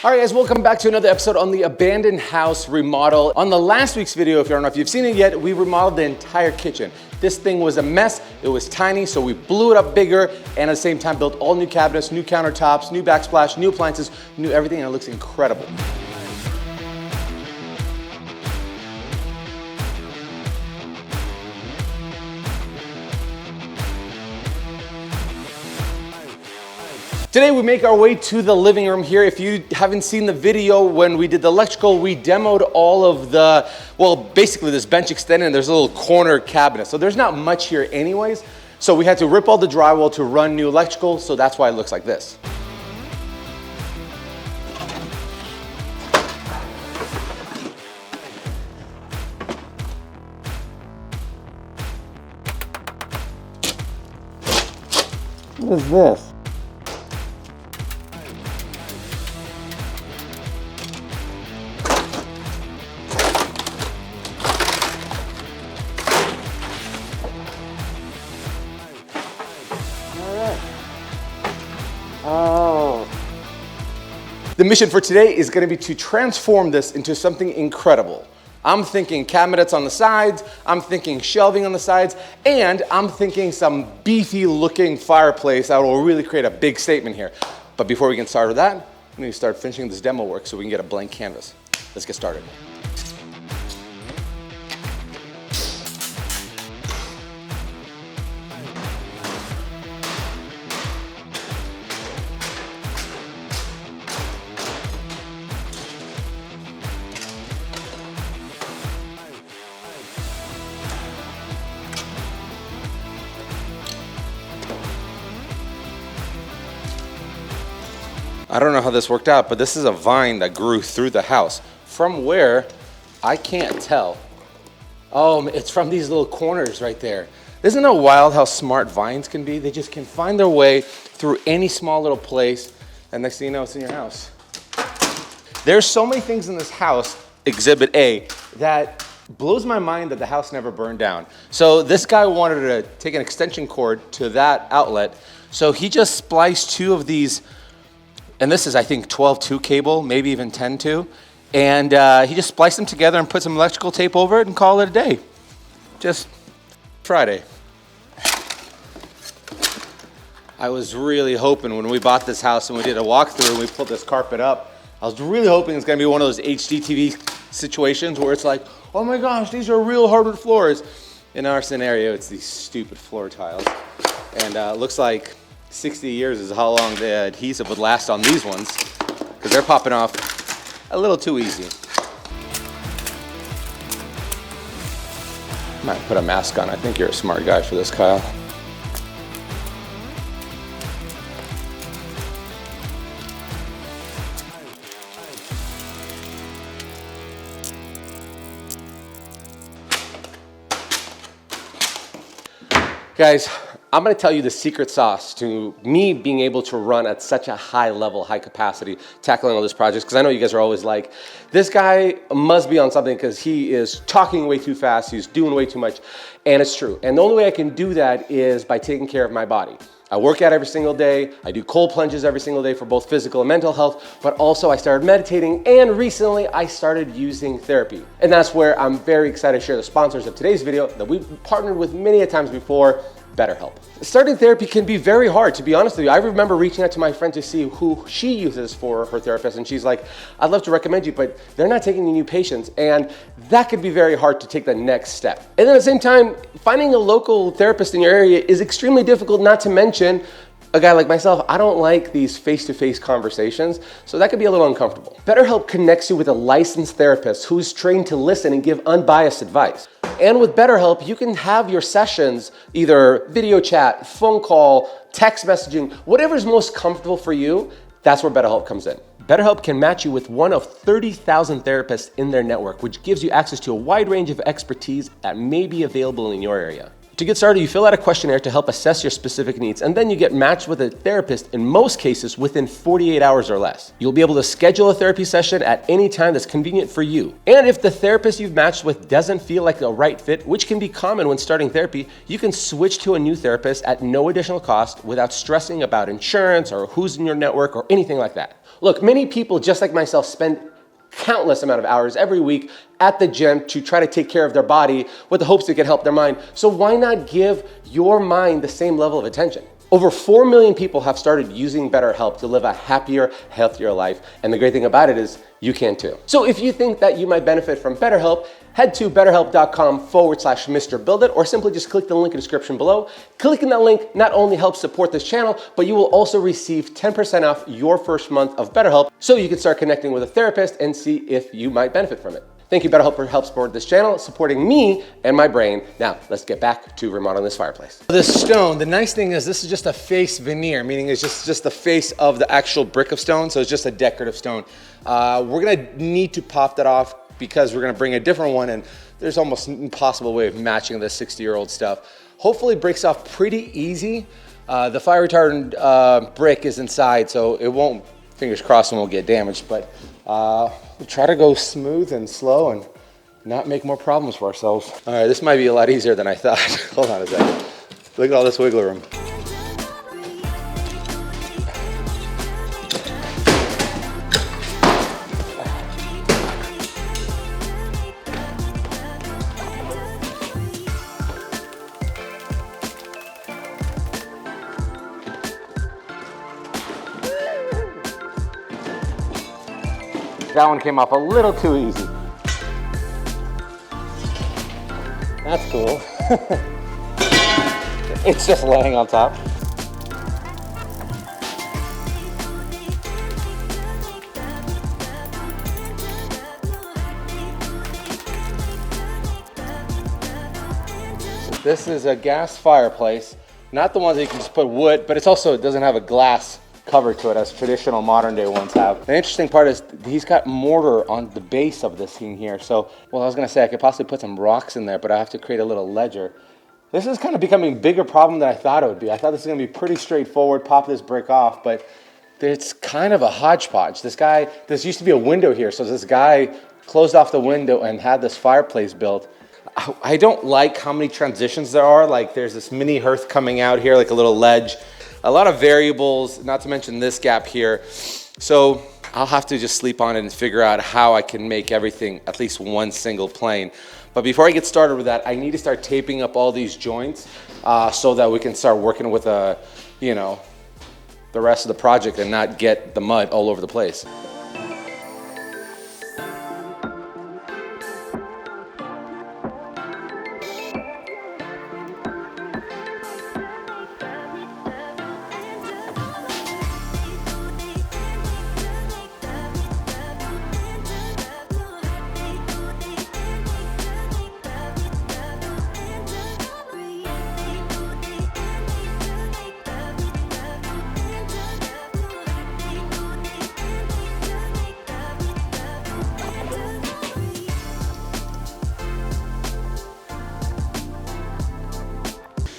All right, guys, welcome back to another episode on the abandoned house remodel. On the last week's video, if you don't know if you've seen it yet, we remodeled the entire kitchen. This thing was a mess. It was tiny, so we blew it up bigger and at the same time built all new cabinets, new countertops, new backsplash, new appliances, new everything, and it looks incredible. Today we make our way to the living room here. If you haven't seen the video when we did the electrical, we demoed all of the, well, basically this bench extended and there's a little corner cabinet. So there's not much here anyways. So we had to rip all the drywall to run new electrical. So that's why it looks like this. What is this? Oh. The mission for today is going to be to transform this into something incredible. I'm thinking cabinets on the sides, I'm thinking shelving on the sides, and I'm thinking some beefy looking fireplace that will really create a big statement here. But before we get started with that, we need to start finishing this demo work so we can get a blank canvas. Let's get started. I don't know how this worked out, but this is a vine that grew through the house. From where, I can't tell. Oh, it's from these little corners right there. Isn't it wild how smart vines can be? They just can find their way through any small little place, and next thing you know, it's in your house. There's so many things in this house, Exhibit A, that blows my mind that the house never burned down. So this guy wanted to take an extension cord to that outlet, so he just spliced two of these. And this is, I think, 12-2 cable, maybe even 10-2. And he just spliced them together and put some electrical tape over it and called it a day. Just Friday. I was really hoping when we bought this house and we did a walkthrough and we pulled this carpet up, I was really hoping it's gonna be one of those HGTV situations where it's like, oh my gosh, these are real hardwood floors. In our scenario, it's these stupid floor tiles. And it looks like 60 years is how long the adhesive would last on these ones, because they're popping off a little too easy. Might put a mask on. I think you're a smart guy for this, Kyle. Guys, I'm gonna tell you the secret sauce to me being able to run at such a high level, high capacity, tackling all these projects, because I know you guys are always like, this guy must be on something because he is talking way too fast, he's doing way too much, and it's true. And the only way I can do that is by taking care of my body. I work out every single day, I do cold plunges every single day for both physical and mental health, but also I started meditating, and recently I started using therapy. And that's where I'm very excited to share the sponsors of today's video that we've partnered with many a times before, BetterHelp. Starting therapy can be very hard, to be honest with you. I remember reaching out to my friend to see who she uses for her therapist, and she's like, I'd love to recommend you, but they're not taking any new patients, and that could be very hard to take the next step. And then at the same time, finding a local therapist in your area is extremely difficult, not to mention a guy like myself, I don't like these face-to-face conversations, so that could be a little uncomfortable. BetterHelp connects you with a licensed therapist who's trained to listen and give unbiased advice. And with BetterHelp, you can have your sessions either video chat, phone call, text messaging, whatever's most comfortable for you. That's where BetterHelp comes in. BetterHelp can match you with one of 30,000 therapists in their network, which gives you access to a wide range of expertise that may be available in your area. To get started, you fill out a questionnaire to help assess your specific needs, and then you get matched with a therapist in most cases within 48 hours or less. You'll be able to schedule a therapy session at any time that's convenient for you. And if the therapist you've matched with doesn't feel like a right fit, which can be common when starting therapy, you can switch to a new therapist at no additional cost without stressing about insurance or who's in your network or anything like that. Look, many people, just like myself, spend countless amount of hours every week at the gym to try to take care of their body with the hopes it can help their mind. So why not give your mind the same level of attention? Over 4 million people have started using BetterHelp to live a happier, healthier life. And the great thing about it is you can too. So if you think that you might benefit from BetterHelp, head to betterhelp.com/Mr. Build It, or simply just click the link in the description below. Clicking that link not only helps support this channel, but you will also receive 10% off your first month of BetterHelp, so you can start connecting with a therapist and see if you might benefit from it. Thank you, BetterHelp, for help support this channel, supporting me and my brain. Now, let's get back to remodeling this fireplace. This stone, the nice thing is this is just a face veneer, meaning it's just the face of the actual brick of stone, so it's just a decorative stone. We're gonna need to pop that off because we're gonna bring a different one, and there's almost an impossible way of matching this 60-year-old stuff. Hopefully it breaks off pretty easy. The fire retardant brick is inside, so it won't, fingers crossed, it won't get damaged, but we'll try to go smooth and slow and not make more problems for ourselves. All right, this might be a lot easier than I thought. Hold on a second. Look at all this wiggle room. That one came off a little too easy. That's cool. It's just laying on top. So this is a gas fireplace, not the ones that you can just put wood, but it's also, it doesn't have a glass cover to it as traditional modern day ones have. The interesting part is he's got mortar on the base of this thing here. So, well, I was gonna say I could possibly put some rocks in there, but I have to create a little ledger. This is kind of becoming a bigger problem than I thought it would be. I thought this was gonna be pretty straightforward, pop this brick off, but it's kind of a hodgepodge. This used to be a window here, so this guy closed off the window and had this fireplace built. I don't like how many transitions there are. Like there's this mini hearth coming out here, like a little ledge. A lot of variables, not to mention this gap here. So I'll have to just sleep on it and figure out how I can make everything at least one single plane. But before I get started with that, I need to start taping up all these joints so that we can start working with the rest of the project and not get the mud all over the place.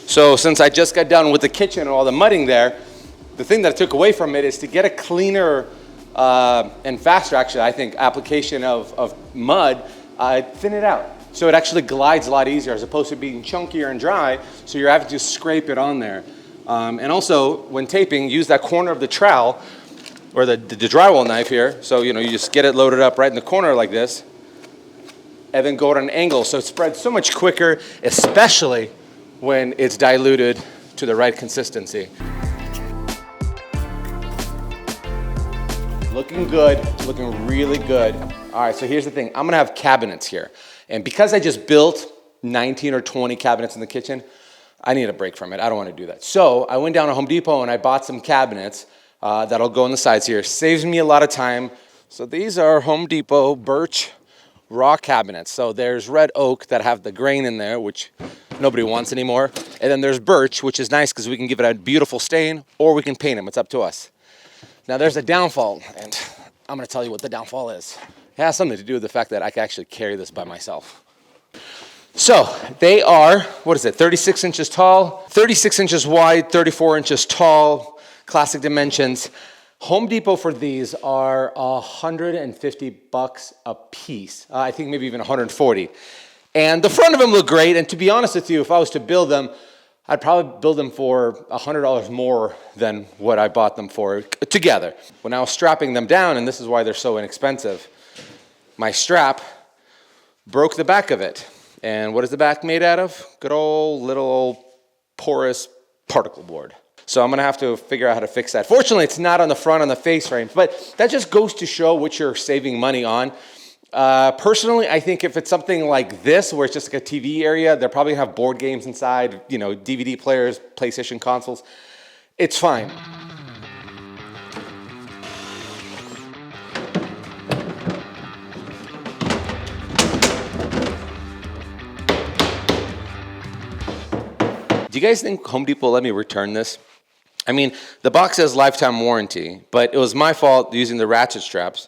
So since I just got done with the kitchen and all the mudding there, the thing that I took away from it is to get a cleaner and faster, actually, I think, application of mud, thin it out. So it actually glides a lot easier as opposed to being chunkier and dry, so you're having to scrape it on there. And also, when taping, use that corner of the trowel, or the drywall knife here, so you just get it loaded up right in the corner like this, and then go at an angle, so it spreads so much quicker, especially when it's diluted to the right consistency. Looking good, looking really good. All right, so here's the thing. I'm gonna have cabinets here. And because I just built 19 or 20 cabinets in the kitchen, I need a break from it. I don't wanna do that. So I went down to Home Depot and I bought some cabinets that'll go on the sides here. Saves me a lot of time. So these are Home Depot birch raw cabinets. So there's red oak that have the grain in there, which nobody wants anymore. And then there's birch, which is nice because we can give it a beautiful stain or we can paint them. It's up to us. Now there's a downfall, and I'm gonna tell you what the downfall is. It has something to do with the fact that I can actually carry this by myself. So they are, 36 inches tall, 36 inches wide, 34 inches tall, classic dimensions. Home Depot for these are $150 a piece. I think maybe even 140. And the front of them look great, and to be honest with you, if I was to build them, I'd probably build them for $100 more than what I bought them for together. When I was strapping them down, and this is why they're so inexpensive, my strap broke the back of it. And what is the back made out of? Good old little old porous particle board. So I'm gonna have to figure out how to fix that. Fortunately, it's not on the front, on the face frame, but that just goes to show what you're saving money on. Personally, I think if it's something like this, where it's just like a TV area, they'll probably have board games inside, you know, DVD players, PlayStation consoles. It's fine. Do you guys think Home Depot will let me return this? I mean, the box says lifetime warranty, but it was my fault using the ratchet straps.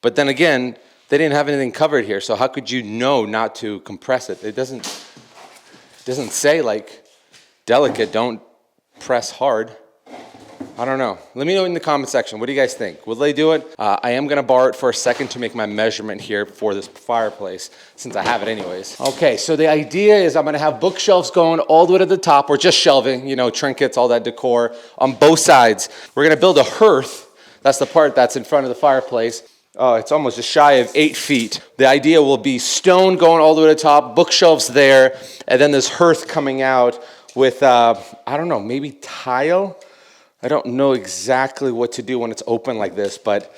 But then again, they didn't have anything covered here, so how could you know not to compress it? It doesn't say like delicate, don't press hard. I don't know. Let me know in the comment section. What do you guys think? Will they do it? I am gonna borrow it for a second to make my measurement here for this fireplace, since I have it anyways. Okay, so the idea is I'm gonna have bookshelves going all the way to the top, or just shelving, you know, trinkets, all that decor on both sides. We're gonna build a hearth. That's the part that's in front of the fireplace. Oh, it's almost just shy of 8 feet. The idea will be stone going all the way to the top, bookshelves there, and then this hearth coming out with, I don't know, maybe tile? I don't know exactly what to do when it's open like this, but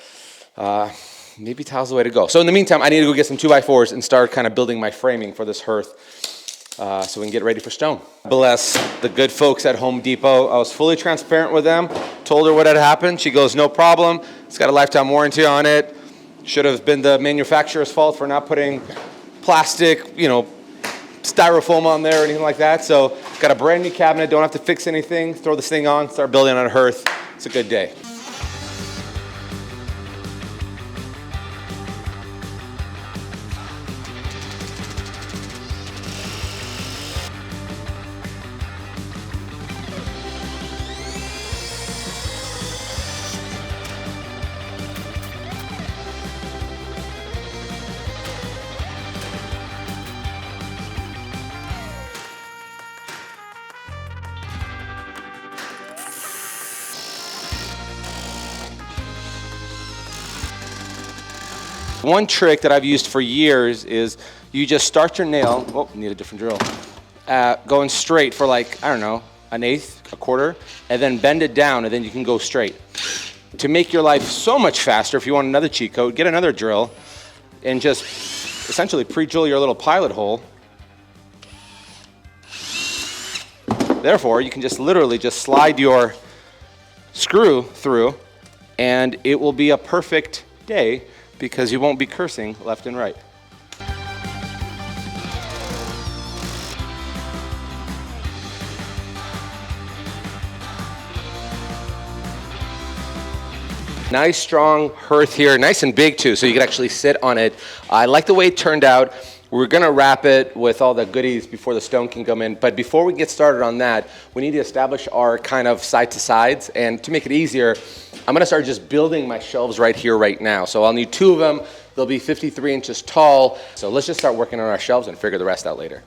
maybe tile's the way to go. So in the meantime, I need to go get some 2x4s and start kind of building my framing for this hearth so we can get ready for stone. Bless the good folks at Home Depot. I was fully transparent with them, told her what had happened. She goes, no problem. It's got a lifetime warranty on it. Should have been the manufacturer's fault for not putting plastic, you know, styrofoam on there or anything like that. So got a brand new cabinet, don't have to fix anything, throw this thing on, start building on a hearth. It's a good day. One trick that I've used for years is you just start your nail, oh, need a different drill, going straight for like, I don't know, an eighth, a quarter, and then bend it down, and then you can go straight. To make your life so much faster, if you want another cheat code, get another drill and just essentially pre-drill your little pilot hole. Therefore, you can just literally just slide your screw through, and it will be a perfect day because you won't be cursing left and right. Nice strong hearth here, nice and big too, so you can actually sit on it. I like the way it turned out. We're gonna wrap it with all the goodies before the stone can come in, but before we get started on that, we need to establish our kind of side to sides, and to make it easier, I'm gonna start just building my shelves right here, right now. So I'll need 2 of them. They'll be 53 inches tall. So let's just start working on our shelves and figure the rest out later.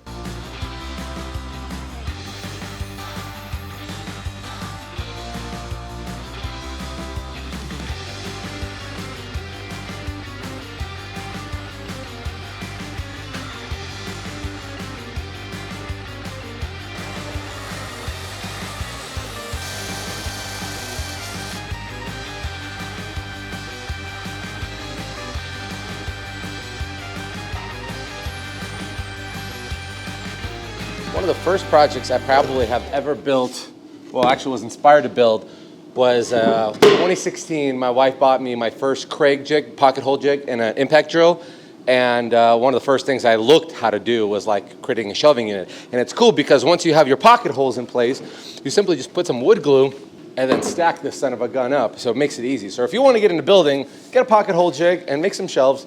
One of the first projects I probably have ever built, well, actually was inspired to build, was 2016. My wife bought me my first Craig jig, pocket hole jig, and an impact drill. And one of the first things I looked how to do was like creating a shelving unit. And it's cool because once you have your pocket holes in place, you simply just put some wood glue and then stack this son of a gun up. So it makes it easy. So if you want to get into building, get a pocket hole jig and make some shelves,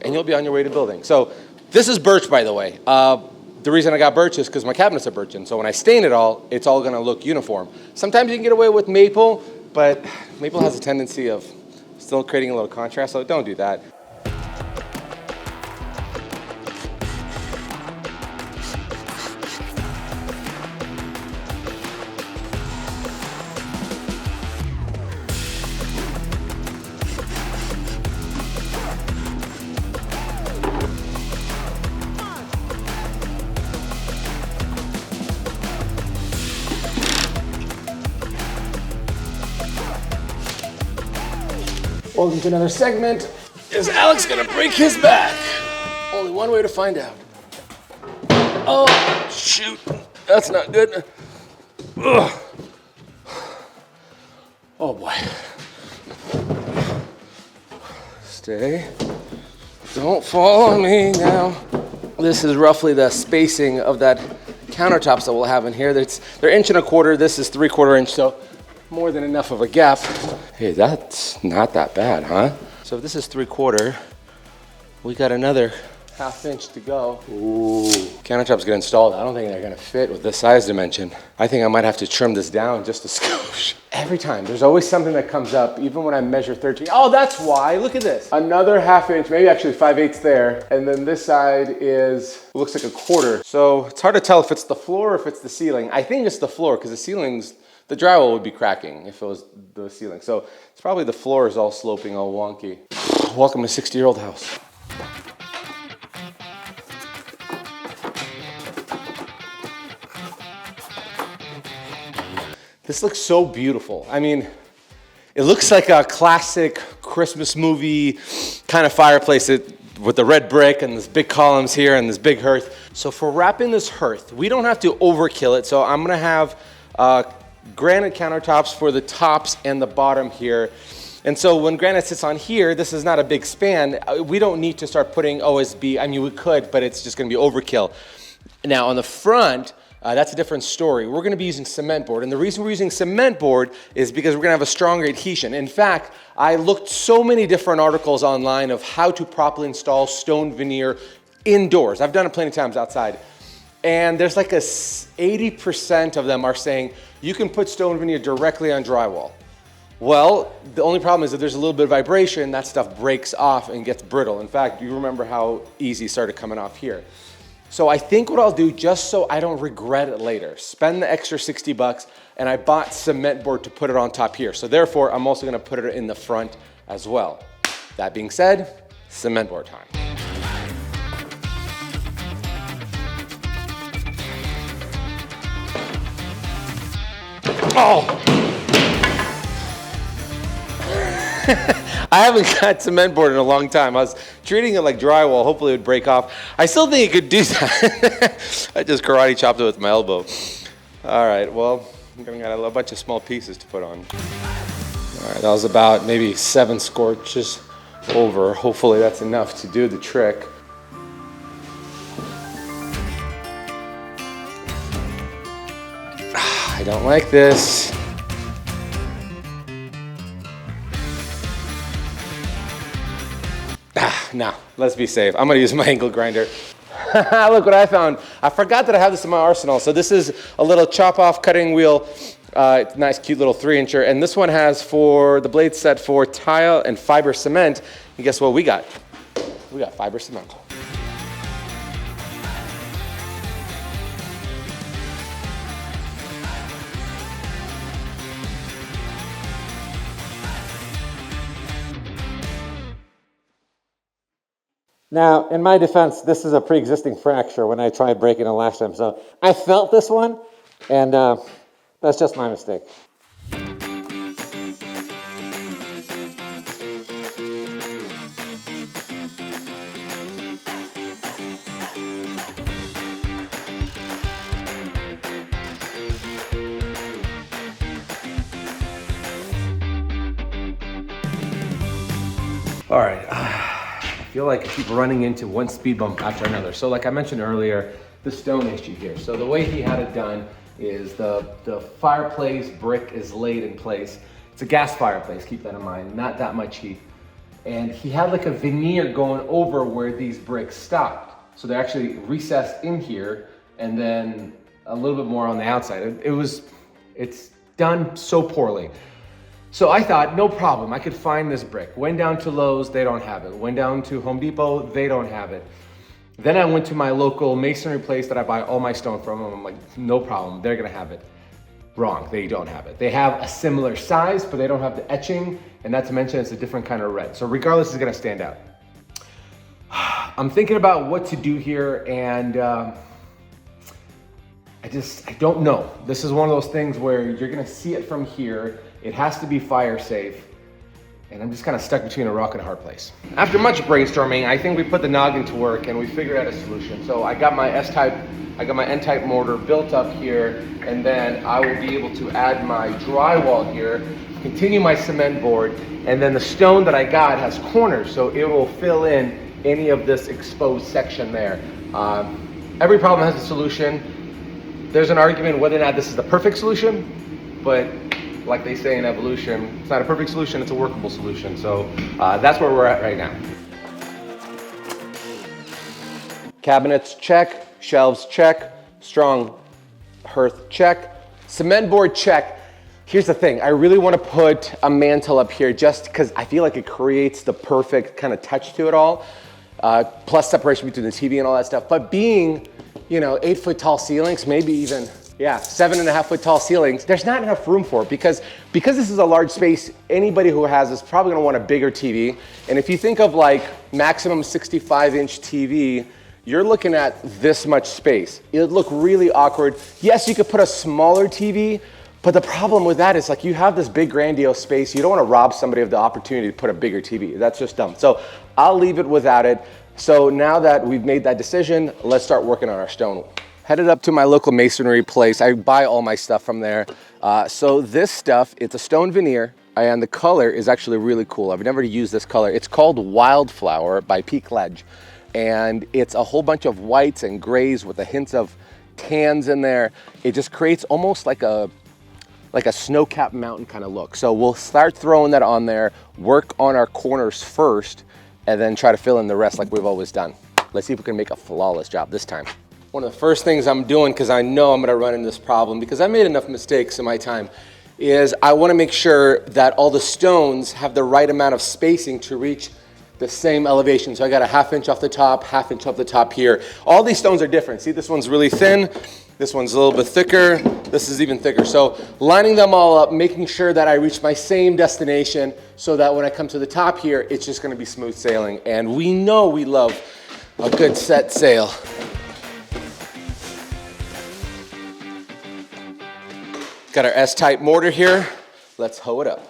and you'll be on your way to building. So this is birch, by the way. The reason I got birch is because my cabinets are birch, and so when I stain it all, it's all gonna look uniform. Sometimes you can get away with maple, but maple has a tendency of still creating a little contrast, so don't do that. Welcome to another segment. Is Alex gonna break his back? Only one way to find out. Oh, shoot. That's not good. Ugh. Oh boy. Stay. Don't fall on me now. This is roughly the spacing of that countertops that we'll have in here. They're 1.25 inches. This is 3/4 inch, so more than enough of a gap. Hey, that's not that bad, huh? So if this is 3/4, we got another 1/2 inch to go. Ooh. Countertops get installed. I don't think they're gonna fit with this size dimension. I think I might have to trim this down just a skosh. Every time, there's always something that comes up, even when I measure 13. Oh, that's why, look at this. Another 1/2 inch, maybe actually 5/8 there. And then this side looks like 1/4. So it's hard to tell if it's the floor or if it's the ceiling. I think it's the floor, because the drywall would be cracking if it was the ceiling. So it's probably the floor is all sloping, all wonky. Welcome to 60-year-old house. This looks so beautiful. I mean, it looks like a classic Christmas movie kind of fireplace with the red brick and this big columns here and this big hearth. So for wrapping this hearth, we don't have to overkill it. So I'm gonna have granite countertops for the tops and the bottom here. And so when granite sits on here, this is not a big span. We don't need to start putting OSB. I mean, we could, but it's just gonna be overkill. Now on the front, that's a different story. We're gonna be using cement board. And the reason we're using cement board is because we're gonna have a stronger adhesion. In fact, I looked so many different articles online of how to properly install stone veneer indoors. I've done it plenty of times outside. And there's like 80% of them are saying you can put stone veneer directly on drywall. Well, the only problem is that there's a little bit of vibration, that stuff breaks off and gets brittle. In fact, you remember how easy it started coming off here. So I think what I'll do, just so I don't regret it later, spend the extra $60 and I bought cement board to put it on top here. So therefore, I'm also gonna put it in the front as well. That being said, cement board time. Oh! I haven't got cement board in a long time. I was treating it like drywall. Hopefully it would break off. I still think it could do that. I just karate chopped it with my elbow. All right, well, I'm gonna got a bunch of small pieces to put on. All right, that was about maybe 7 scorches over. Hopefully that's enough to do the trick. I don't like this. No, let's be safe. I'm gonna use my angle grinder. Look what I found. I forgot that I have this in my arsenal. So this is a little chop off cutting wheel. Nice cute little 3-incher. And this one has for the blade set for tile and fiber cement. And guess what we got? We got fiber cement. Now, in my defense, this is a pre-existing fracture when I tried breaking it last time. So I felt this one, and that's just my mistake. All right. I feel like I keep running into one speed bump after another. So like I mentioned earlier, the stone issue here. So the way he had it done is the fireplace brick is laid in place. It's a gas fireplace, keep that in mind, not that much heat. And he had like a veneer going over where these bricks stopped. So they're actually recessed in here and then a little bit more on the outside. It's done so poorly. So I thought, no problem, I could find this brick. Went down to Lowe's, they don't have it. Went down to Home Depot, they don't have it. Then I went to my local masonry place that I buy all my stone from, and I'm like, no problem, they're gonna have it. Wrong, they don't have it. They have a similar size, but they don't have the etching, and not to mention it's a different kind of red. So regardless, it's gonna stand out. I'm thinking about what to do here, and I don't know. This is one of those things where you're gonna see it from here. It has to be fire safe. and I'm just kind of stuck between a rock and a hard place. After much brainstorming, I think we put the noggin to work and we figured out a solution. So I got my N-type mortar built up here, and then I will be able to add my drywall here, continue my cement board, and then the stone that I got has corners, so it will fill in any of this exposed section there. Every problem has a solution. There's an argument whether or not this is the perfect solution, but like they say in evolution, it's not a perfect solution, it's a workable solution. So that's where we're at right now. Cabinets, check. Shelves, check. Strong hearth, check. Cement board, check. Here's the thing, I really want to put a mantle up here just because I feel like it creates the perfect kind of touch to it all. Plus separation between the TV and all that stuff. But being, 8-foot tall ceilings, maybe even 7.5 foot tall ceilings, there's not enough room for it because this is a large space. Anybody who has this is probably gonna want a bigger TV. And if you think of like maximum 65-inch TV, you're looking at this much space. It would look really awkward. Yes, you could put a smaller TV, but the problem with that is like you have this big grandiose space. You don't wanna rob somebody of the opportunity to put a bigger TV. That's just dumb. So I'll leave it without it. So now that we've made that decision, let's start working on our stone. Headed up to my local masonry place. I buy all my stuff from there. So this stuff, it's a stone veneer, and the color is actually really cool. I've never used this color. It's called Wildflower by Peak Ledge. And it's a whole bunch of whites and grays with a hint of tans in there. It just creates almost like a snow-capped mountain kind of look. So we'll start throwing that on there, work on our corners first, and then try to fill in the rest like we've always done. Let's see if we can make a flawless job this time. One of the first things I'm doing, because I know I'm gonna run into this problem, because I made enough mistakes in my time, is I wanna make sure that all the stones have the right amount of spacing to reach the same elevation. So I got a 1/2 inch off the top, 1/2 inch off the top here. All these stones are different. See, this one's really thin, this one's a little bit thicker, this is even thicker. So lining them all up, making sure that I reach my same destination so that when I come to the top here, it's just gonna be smooth sailing. And we know we love a good set sail. Got our S-type mortar here. Let's hoe it up.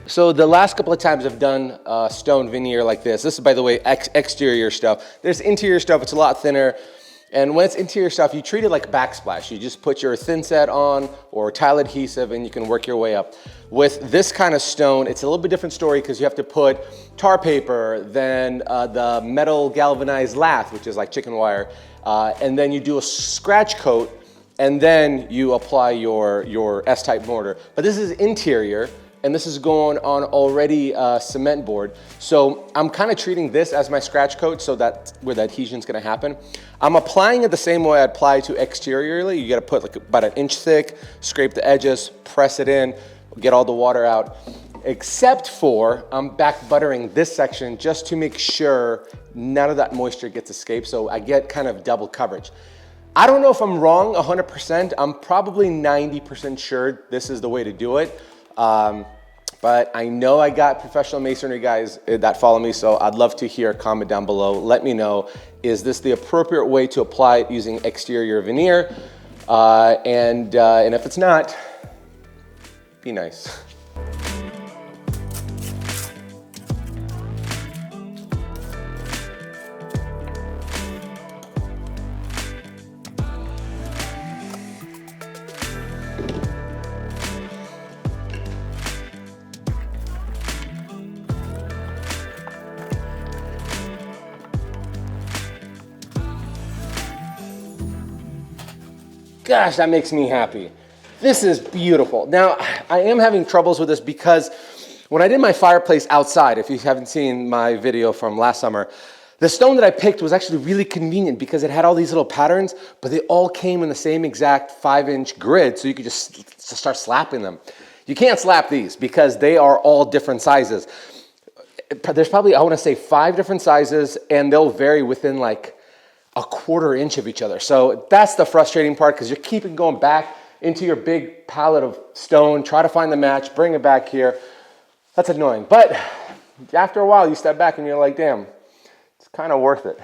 So the last couple of times I've done stone veneer like this is, by the way, exterior stuff. There's interior stuff, it's a lot thinner. And when it's interior stuff, you treat it like backsplash. You just put your thin set on or tile adhesive and you can work your way up. With this kind of stone, it's a little bit different story because you have to put tar paper, then the metal galvanized lath, which is like chicken wire, and then you do a scratch coat, and then you apply your S-type mortar. But this is interior, and this is going on already cement board. So I'm kind of treating this as my scratch coat so that where the adhesion's gonna happen. I'm applying it the same way I apply to exteriorly. You gotta put like about 1 inch thick, scrape the edges, press it in, get all the water out. Except for, I'm back buttering this section just to make sure none of that moisture gets escaped, so I get kind of double coverage. I don't know if I'm wrong 100%. I'm probably 90% sure this is the way to do it. But I know I got professional masonry guys that follow me, so I'd love to hear a comment down below. Let me know, is this the appropriate way to apply it using exterior veneer? And if it's not, be nice. Gosh, that makes me happy. This is beautiful. Now, I am having troubles with this because when I did my fireplace outside, if you haven't seen my video from last summer, the stone that I picked was actually really convenient because it had all these little patterns, but they all came in the same exact 5-inch grid, so you could just start slapping them. You can't slap these because they are all different sizes. there's probably, I want to say 5 different sizes, and they'll vary within like a 1/4 inch of each other. So that's the frustrating part, because you're keeping going back into your big pallet of stone, try to find the match, bring it back here. That's annoying. But after a while, you step back and you're like, damn, it's kind of worth it.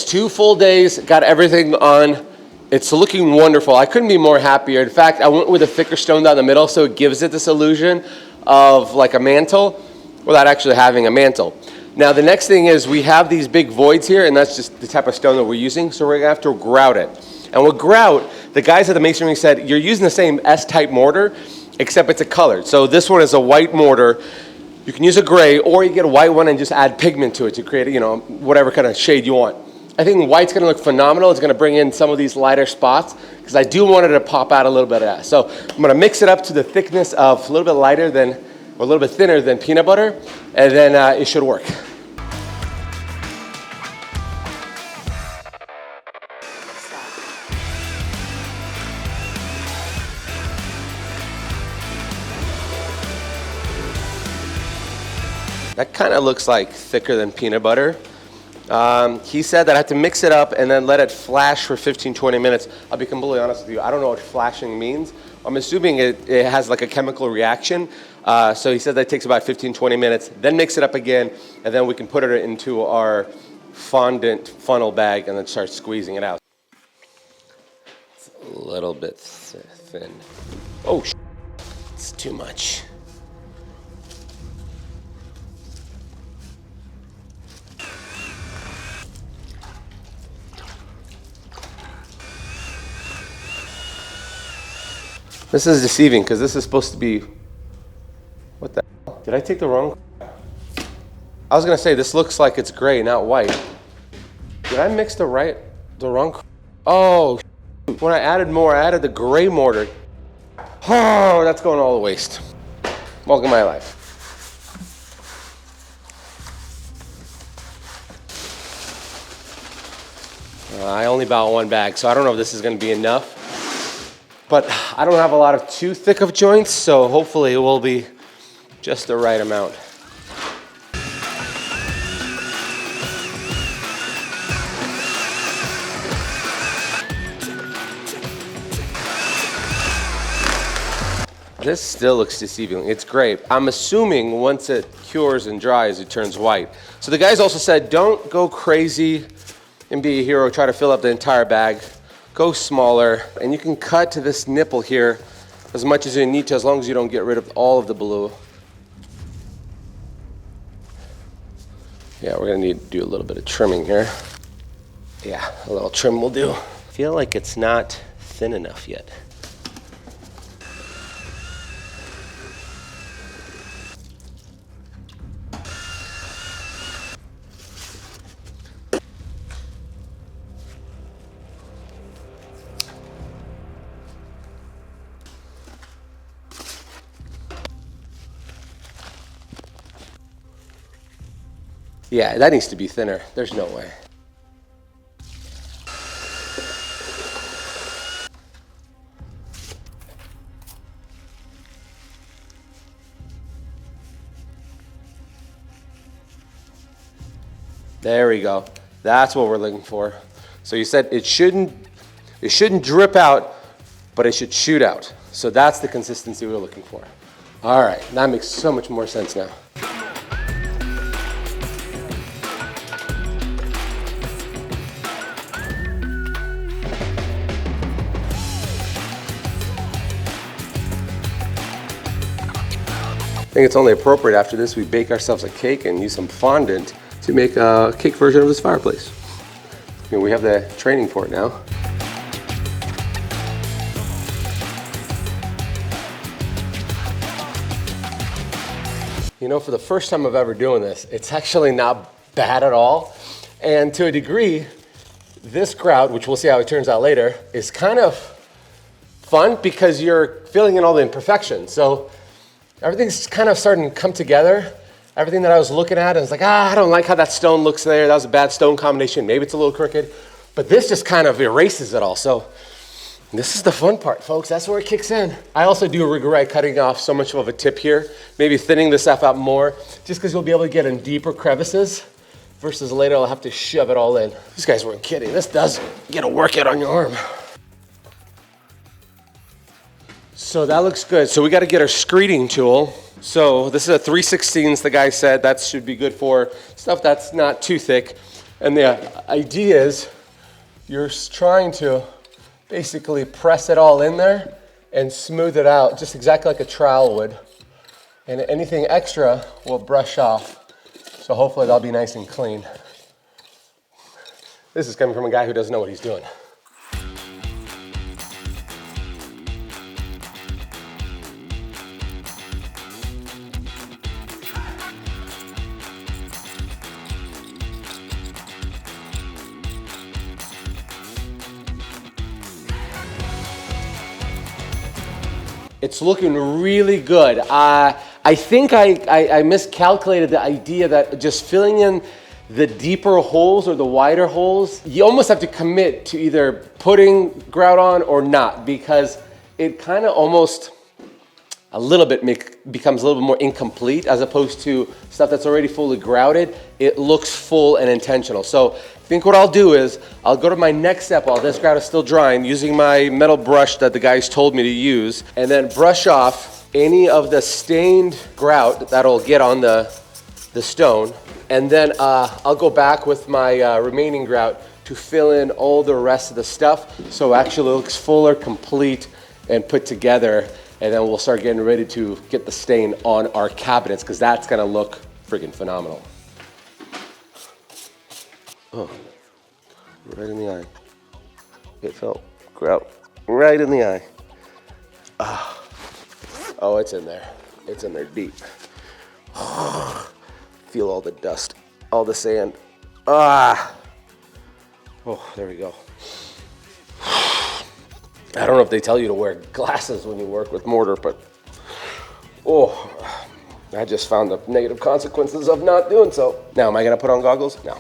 Two full days, got everything on. It's looking wonderful. I couldn't be more happier. In fact, I went with a thicker stone down the middle, so it gives it this illusion of like a mantle without actually having a mantle. Now, the next thing is we have these big voids here, and that's just the type of stone that we're using, so we're gonna have to grout it. And with grout, the guys at the masonry said, you're using the same S-type mortar, except it's a colored. So this one is a white mortar. You can use a gray, or you get a white one and just add pigment to it to create, whatever kind of shade you want. I think white's gonna look phenomenal. It's gonna bring in some of these lighter spots, because I do want it to pop out a little bit of that. So I'm gonna mix it up to the thickness of a little bit lighter than, or a little bit thinner than peanut butter, and then it should work. That kind of looks like thicker than peanut butter. He said that I have to mix it up and then let it flash for 15-20 minutes. I'll be completely honest with you, I don't know what flashing means. I'm assuming it has like a chemical reaction. So he said that takes about 15-20 minutes, then mix it up again, and then we can put it into our fondant funnel bag and then start squeezing it out. It's a little bit thin. Oh, it's too much. This is deceiving, because this is supposed to be, what the hell? Did I take the wrong? I was gonna say, this looks like it's gray, not white. Did I mix the wrong? Oh, when I added more, I added the gray mortar. Oh, that's going all to waste. Welcome to my life. I only bought one bag, so I don't know if this is gonna be enough. But I don't have a lot of too thick of joints, so hopefully it will be just the right amount. This still looks deceiving. It's great. I'm assuming once it cures and dries, it turns white. So the guys also said, don't go crazy and be a hero, try to fill up the entire bag. Go smaller, and you can cut to this nipple here as much as you need to, as long as you don't get rid of all of the blue. Yeah, we're gonna need to do a little bit of trimming here. Yeah, a little trim will do. I feel like it's not thin enough yet. Yeah, that needs to be thinner. There's no way. There we go. That's what we're looking for. So you said it shouldn't drip out, but it should shoot out. So that's the consistency we're looking for. All right, that makes so much more sense now. I think it's only appropriate after this we bake ourselves a cake and use some fondant to make a cake version of this fireplace. We have the training for it now. For the first time I've ever doing this, it's actually not bad at all. And to a degree, this grout, which we'll see how it turns out later, is kind of fun because you're filling in all the imperfections. So Everything's kind of starting to come together. Everything that I was looking at, I was like, I don't like how that stone looks there. That was a bad stone combination. Maybe it's a little crooked. But this just kind of erases it all. So this is the fun part, folks. That's where it kicks in. I also do regret cutting off so much of a tip here. Maybe thinning this stuff out more, just because you'll be able to get in deeper crevices. Versus later, I'll have to shove it all in. These guys weren't kidding. This does get a workout on your arm. So that looks good. So we got to get our screeding tool. So this is a 3/16. The guy said that should be good for stuff that's not too thick. And the idea is you're trying to basically press it all in there and smooth it out, just exactly like a trowel would. And anything extra will brush off. So hopefully that'll be nice and clean. This is coming from a guy who doesn't know what he's doing. It's looking really good. I think I miscalculated the idea that just filling in the deeper holes or the wider holes, you almost have to commit to either putting grout on or not, because it kind of almost a little bit becomes a little bit more incomplete as opposed to stuff that's already fully grouted. It looks full and intentional. So I think what I'll do is I'll go to my next step while this grout is still drying using my metal brush that the guys told me to use, and then brush off any of the stained grout that'll get on the stone. And then I'll go back with my remaining grout to fill in all the rest of the stuff so it actually looks fuller, complete, and put together. And then we'll start getting ready to get the stain on our cabinets, because that's gonna look friggin' phenomenal. Oh, right in the eye. It felt grout right in the eye. Oh, it's in there. It's in there deep. Feel all the dust, all the sand. Oh, there we go. I don't know if they tell you to wear glasses when you work with mortar, but I just found the negative consequences of not doing so. Now, am I gonna put on goggles? No.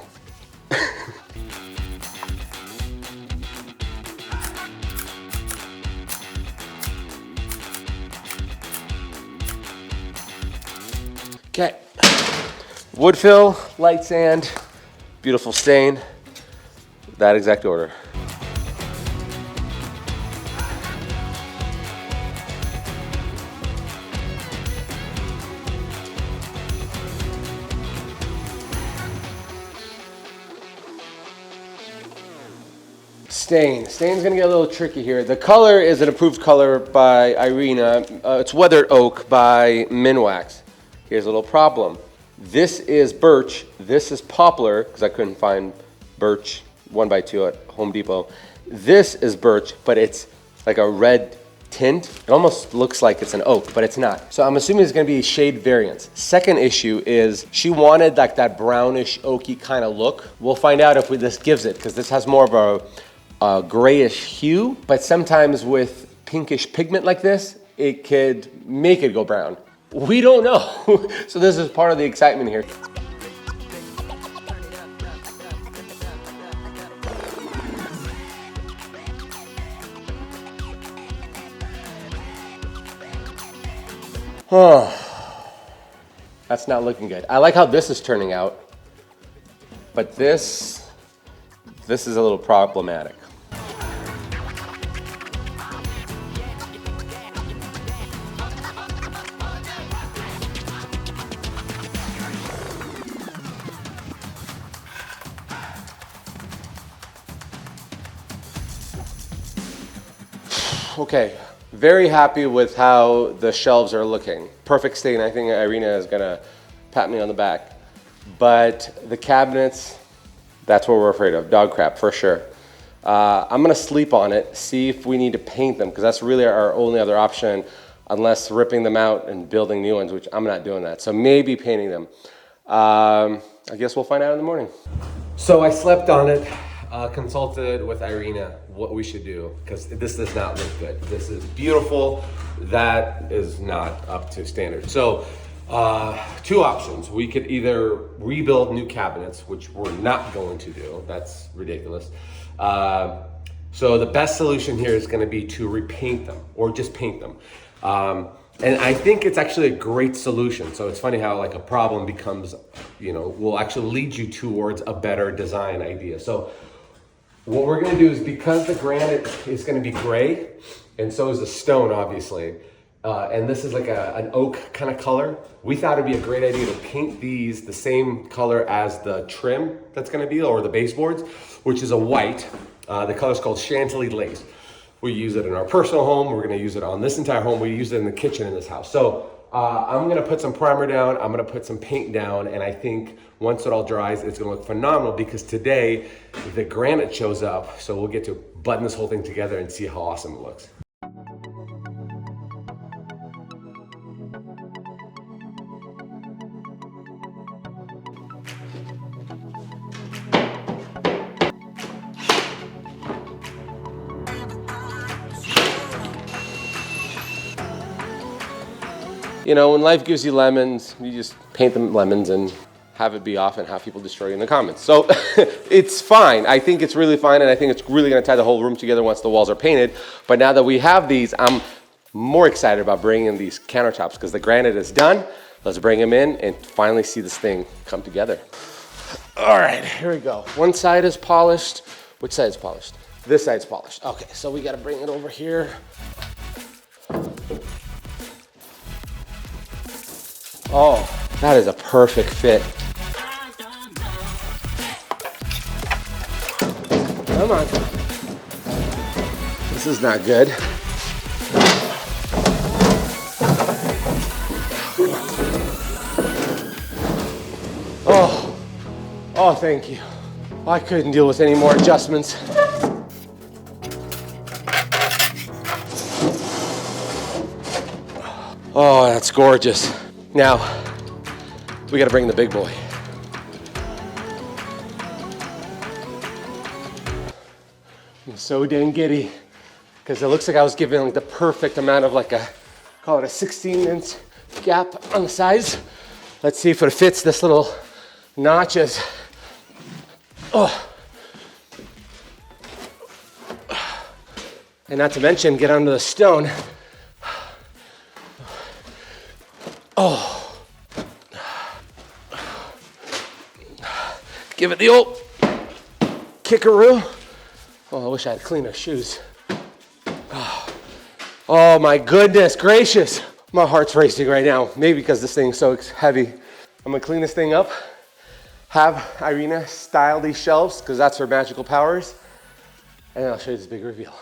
Okay. Wood fill, light sand, beautiful stain. That exact order. Stain's gonna get a little tricky here. The color is an approved color by Irina. It's weathered oak by Minwax. Here's a little problem. This is birch, this is poplar, because I couldn't find birch 1x2 at Home Depot. This is birch, but it's like a red tint. It almost looks like it's an oak, but it's not. So I'm assuming it's gonna be shade variance. Second issue is she wanted like that brownish oaky kind of look. We'll find out if this gives it, because this has more of a grayish hue, but sometimes with pinkish pigment like this, it could make it go brown. We don't know. So this is part of the excitement here. That's not looking good. I like how this is turning out, but this is a little problematic. Okay, very happy with how the shelves are looking. Perfect stain. I think Irina is gonna pat me on the back. But the cabinets, that's what we're afraid of. Dog crap, for sure. I'm gonna sleep on it, see if we need to paint them, because that's really our only other option, unless ripping them out and building new ones, which I'm not doing that. So maybe painting them. I guess we'll find out in the morning. So I slept on it. consulted with Irina what we should do, because this does not look good. This is beautiful. That is not up to standard. So two options. We could either rebuild new cabinets, which we're not going to do. That's ridiculous. So the best solution here is going to be to repaint them or just paint them. And I think it's actually a great solution. So it's funny how like a problem becomes, will actually lead you towards a better design idea. So what we're gonna do is, because the granite is gonna be gray, and so is the stone, obviously, and this is like an oak kind of color, we thought it'd be a great idea to paint these the same color as the trim that's gonna be, or the baseboards, which is a white. The color is called Chantilly Lace. We use it in our personal home. We're gonna use it on this entire home. We use it in the kitchen in this house. So I'm gonna put some primer down. I'm gonna put some paint down. And I think once it all dries, it's gonna look phenomenal, because today the granite shows up. So we'll get to button this whole thing together and see how awesome it looks. When life gives you lemons, you just paint them lemons and have it be off and have people destroy you in the comments. So it's fine. I think it's really fine, and I think it's really gonna tie the whole room together once the walls are painted. But now that we have these, I'm more excited about bringing in these countertops, because the granite is done. Let's bring them in and finally see this thing come together. All right, here we go. One side is polished. Which side is polished? This side's polished. Okay, so we gotta bring it over here. Oh, that is a perfect fit. Come on. This is not good. Oh, thank you. I couldn't deal with any more adjustments. Oh, that's gorgeous. Now, we gotta bring the big boy. I'm so dang giddy, because it looks like I was given like the perfect amount of call it a 16-inch gap on the sides. Let's see if it fits this little notches. Oh. And not to mention, get under the stone. Oh. Give it the old kickaroo. Oh, I wish I had cleaner shoes. Oh my goodness gracious. My heart's racing right now. Maybe because this thing's so heavy. I'm gonna clean this thing up. Have Irina style these shelves, because that's her magical powers. And then I'll show you this big reveal.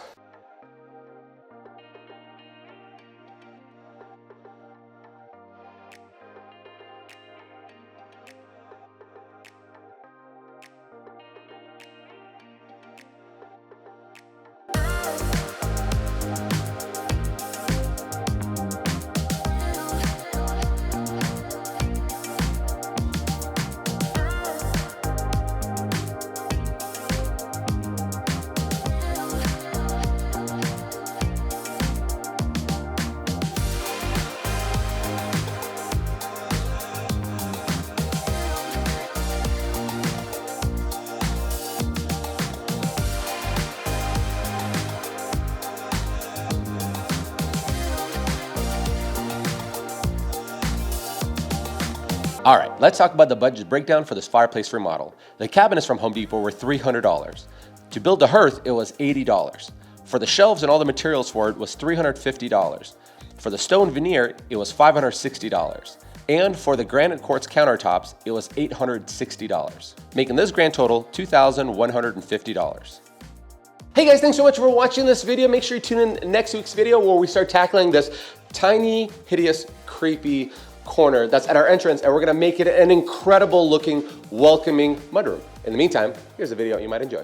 All right, let's talk about the budget breakdown for this fireplace remodel. The cabinets from Home Depot were $300. To build the hearth, it was $80. For the shelves and all the materials for it was $350. For the stone veneer, it was $560. And for the granite quartz countertops, it was $860, making this grand total $2,150. Hey guys, thanks so much for watching this video. Make sure you tune in next week's video where we start tackling this tiny, hideous, creepy corner that's at our entrance, and we're gonna make it an incredible looking, welcoming mudroom. In the meantime, here's a video you might enjoy.